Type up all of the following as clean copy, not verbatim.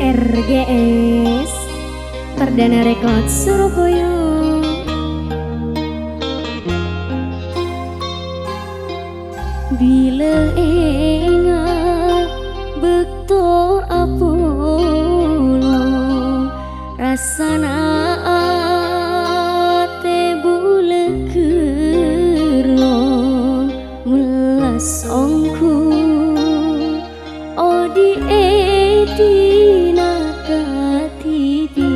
RGS Perdana Rekod Surabaya. Bila ingat bekto apolo rasana ate bule kerlo melas ongku odi edina katiti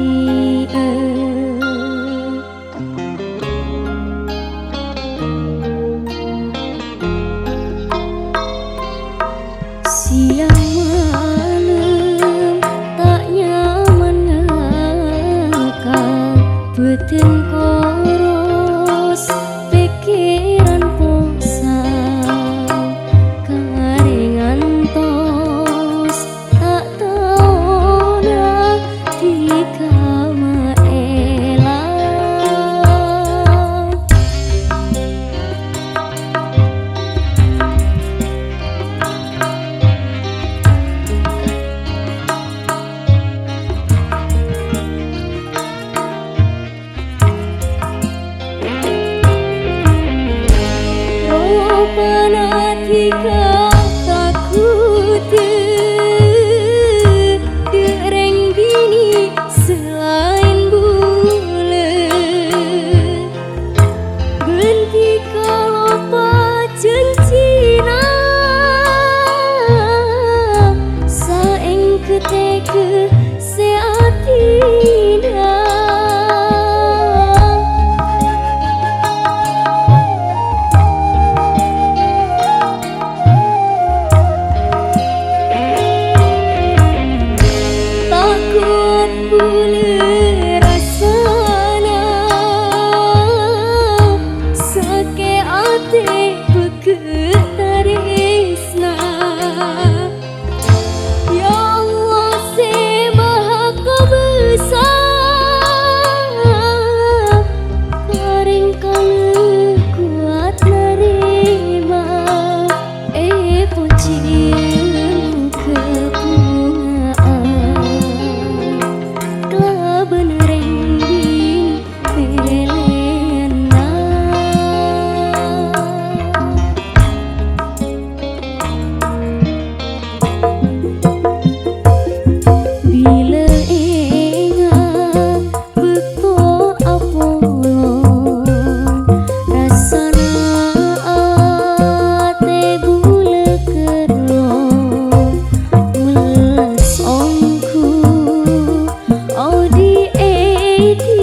siang malam tak nyaman ngakak betin koros pikiran posang karingan tos tak tahu dah di kama elang Panatika takut dereng bini selain bule benti kalau pajen Cina saeng keteke seatina bule rasana sake ate beketarisna ya Allah se maha besar karing kalu kuat nerima pujian kebungaan benereng din pelena bila ingat bekto apolo rasana ate bule kerlo meles ongku odi edi